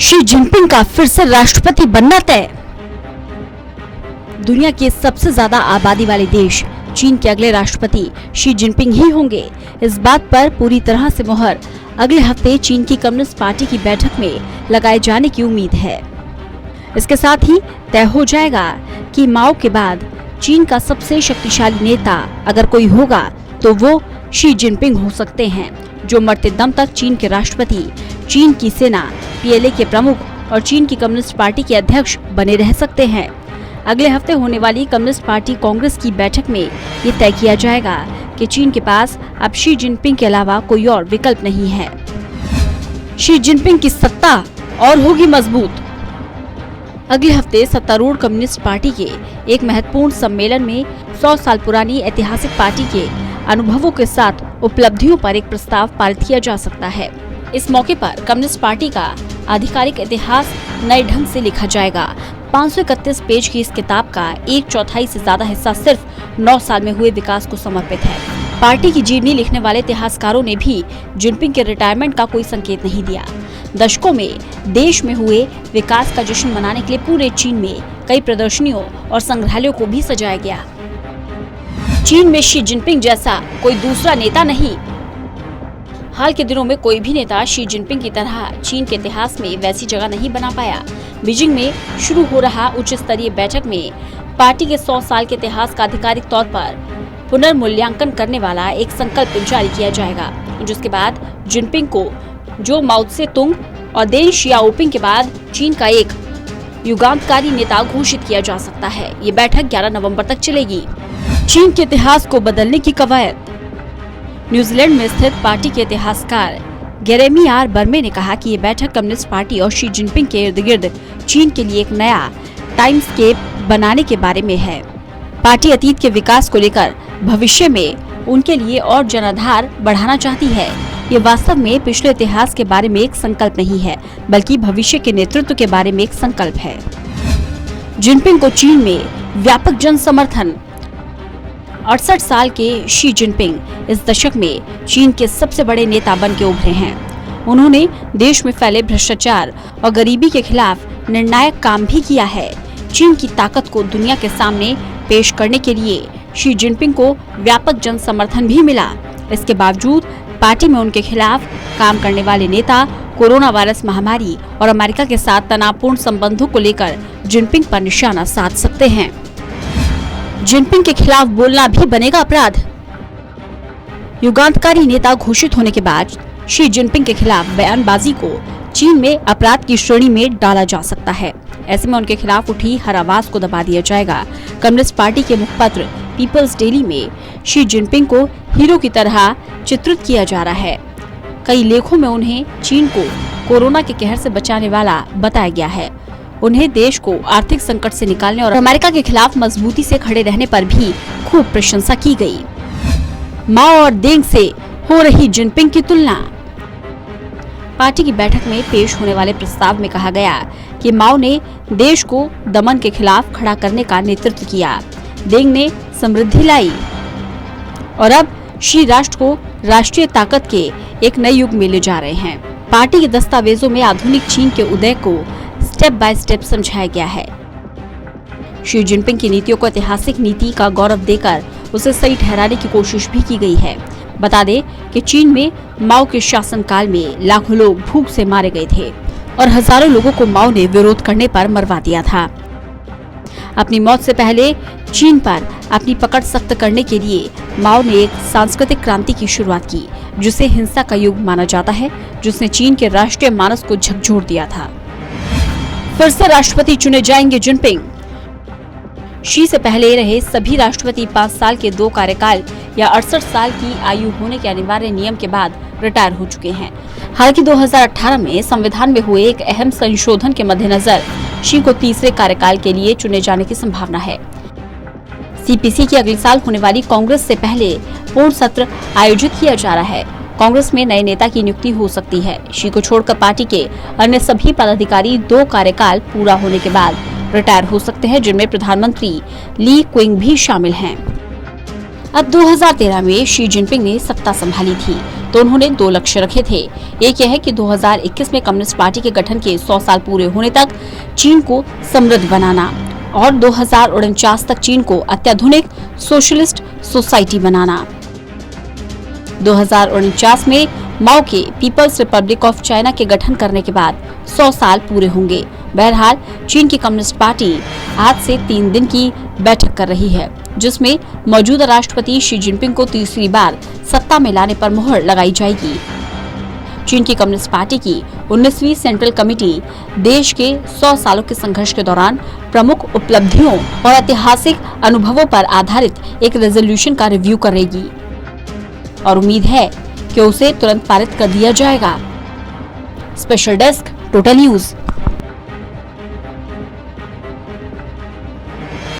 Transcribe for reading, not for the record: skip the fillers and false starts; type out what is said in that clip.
Xi Jinping का फिर से राष्ट्रपति बनना तय। दुनिया के सबसे ज्यादा आबादी वाले देश चीन के अगले राष्ट्रपति शी जिनपिंग ही होंगे। इस बात पर पूरी तरह से मुहर अगले हफ्ते चीन की कम्युनिस्ट पार्टी की बैठक में लगाए जाने की उम्मीद है। इसके साथ ही तय हो जाएगा कि माओ के बाद चीन का सबसे शक्तिशाली नेता अगर कोई होगा तो वो शी जिनपिंग हो सकते हैं, जो मरते दम तक चीन के राष्ट्रपति, चीन की सेना, पीएलए के प्रमुख और चीन की कम्युनिस्ट पार्टी के अध्यक्ष बने रह सकते हैं। अगले हफ्ते होने वाली कम्युनिस्ट पार्टी कांग्रेस की बैठक में ये तय किया जाएगा कि चीन के पास अब शी जिनपिंग के अलावा कोई और विकल्प नहीं है। शी जिनपिंग की सत्ता और होगी मजबूत। अगले हफ्ते सत्तारूढ़ कम्युनिस्ट पार्टी के एक महत्वपूर्ण सम्मेलन में 100 साल पुरानी ऐतिहासिक पार्टी के अनुभवों के साथ उपलब्धियों पर एक प्रस्ताव पारित किया जा सकता है। इस मौके पर कम्युनिस्ट पार्टी का आधिकारिक इतिहास नए ढंग से लिखा जाएगा। 531 पेज की इस किताब का 1/4 से ज्यादा हिस्सा सिर्फ 9 साल में हुए विकास को समर्पित है। पार्टी की जीवनी लिखने वाले इतिहासकारों ने भी जिनपिंग के रिटायरमेंट का कोई संकेत नहीं दिया। दशकों में देश में हुए विकास का जश्न मनाने के लिए पूरे चीन में कई प्रदर्शनियों और संग्रहालयों को भी सजाया गया। चीन में शी जिनपिंग जैसा कोई दूसरा नेता नहीं। हाल के दिनों में कोई भी नेता शी जिनपिंग की तरह चीन के इतिहास में वैसी जगह नहीं बना पाया। बीजिंग में शुरू हो रहा उच्च स्तरीय बैठक में पार्टी के 100 साल के इतिहास का आधिकारिक तौर पर पुनर्मूल्यांकन करने वाला एक संकल्प जारी किया जाएगा, जिसके बाद जिनपिंग को जो माओ त्से तुंग और देंग शियाओपिंग के बाद चीन का एक युगांतकारी नेता घोषित किया जा सकता है। ये बैठक 11 नवंबर तक चलेगी। चीन के इतिहास को बदलने की कवायद। न्यूजीलैंड में स्थित पार्टी के इतिहासकार जेरेमी आर बर्मे ने कहा कि ये बैठक कम्युनिस्ट पार्टी और शी जिनपिंग के इर्द गिर्द चीन के लिए एक नया टाइमस्केप बनाने के बारे में है। पार्टी अतीत के विकास को लेकर भविष्य में उनके लिए और जनाधार बढ़ाना चाहती है। ये वास्तव में पिछले इतिहास के बारे में एक संकल्प नहीं है, बल्कि भविष्य के नेतृत्व के बारे में एक संकल्प है। जिनपिंग को चीन में व्यापक जन समर्थन। 68 साल के शी जिनपिंग इस दशक में चीन के सबसे बड़े नेता बन के उभरे हैं। उन्होंने देश में फैले भ्रष्टाचार और गरीबी के खिलाफ निर्णायक काम भी किया है। चीन की ताकत को दुनिया के सामने पेश करने के लिए शी जिनपिंग को व्यापक जन समर्थन भी मिला। इसके बावजूद पार्टी में उनके खिलाफ काम करने वाले नेता कोरोना वायरस महामारी और अमेरिका के साथ तनावपूर्ण संबंधों को लेकर जिनपिंग पर निशाना साध सकते हैं। जिनपिंग के खिलाफ बोलना भी बनेगा अपराध। युगांतकारी नेता घोषित होने के बाद शी जिनपिंग के खिलाफ बयानबाजी को चीन में अपराध की श्रेणी में डाला जा सकता है। ऐसे में उनके खिलाफ उठी हर आवाज को दबा दिया जाएगा। कम्युनिस्ट पार्टी के मुखपत्र पीपल्स डेली में शी जिनपिंग को हीरो की तरह चित्रित किया जा रहा है। कई लेखों में उन्हें चीन को कोरोना के कहर से बचाने वाला बताया गया है। उन्हें देश को आर्थिक संकट से निकालने और अमेरिका के खिलाफ मजबूती से खड़े रहने पर भी खूब प्रशंसा की गई। माओ और देंग से हो रही जिनपिंग की तुलना। पार्टी की बैठक में पेश होने वाले प्रस्ताव में कहा गया कि माओ ने देश को दमन के खिलाफ खड़ा करने का नेतृत्व किया, देंग ने समृद्धि लाई और अब शी राष्ट्र को राष्ट्रीय ताकत के एक नए युग में ले जा रहे हैं। पार्टी के दस्तावेजों में आधुनिक चीन के उदय को स्टेप बाय स्टेप समझाया गया है। शी जिनपिंग की नीतियों को ऐतिहासिक नीति का गौरव देकर उसे सही ठहराने की कोशिश भी की गई है। बता दें कि चीन में माओ के शासनकाल में लाखों लोग भूख से मारे गए थे और हजारों लोगों को माओ ने विरोध करने पर मरवा दिया था। अपनी मौत से पहले चीन पर अपनी पकड़ सख्त करने के लिए माओ ने एक सांस्कृतिक क्रांति की शुरुआत की, जिसे हिंसा का युग माना जाता है, जिसने चीन के राष्ट्रीय मानस को झकझोर दिया था। फिर से राष्ट्रपति चुने जाएंगे जिनपिंग। शी से पहले रहे सभी राष्ट्रपति 5 साल के 2 कार्यकाल या 68 साल की आयु होने के अनिवार्य नियम के बाद रिटायर हो चुके हैं। हालांकि 2018 में संविधान में हुए एक अहम संशोधन के मद्देनजर शी को तीसरे कार्यकाल के लिए चुने जाने की संभावना है। सीपीसी की अगले साल होने वाली कांग्रेस से पहले पूर्ण सत्र आयोजित किया जा रहा है। कांग्रेस में नए नेता की नियुक्ति हो सकती है। शी को छोड़कर पार्टी के अन्य सभी पदाधिकारी 2 कार्यकाल पूरा होने के बाद रिटायर हो सकते हैं, जिनमें प्रधानमंत्री ली क्विंग भी शामिल हैं। अब 2013 में शी जिनपिंग ने सत्ता संभाली थी। तो उन्होंने 2 लक्ष्य रखे थे। एक यह है कि 2021 में कम्युनिस्ट पार्टी के गठन के 100 साल पूरे होने तक चीन को समृद्ध बनाना और 2049 तक चीन को अत्याधुनिक सोशलिस्ट सोसाइटी बनाना। 2049 में माओ के पीपल्स रिपब्लिक ऑफ चाइना के गठन करने के बाद 100 साल पूरे होंगे। बहरहाल चीन की कम्युनिस्ट पार्टी आज से 3 दिन की बैठक कर रही है, जिसमें मौजूदा राष्ट्रपति शी जिनपिंग को तीसरी बार सत्ता में लाने पर मुहर लगाई जाएगी। चीन की कम्युनिस्ट पार्टी की 19वीं सेंट्रल कमेटी देश के 100 सालों के संघर्ष के दौरान प्रमुख उपलब्धियों और ऐतिहासिक अनुभवों पर आधारित एक रेजोल्यूशन का रिव्यू करेगी और उम्मीद है कि उसे तुरंत पारित कर दिया जाएगा। Special desk, total news.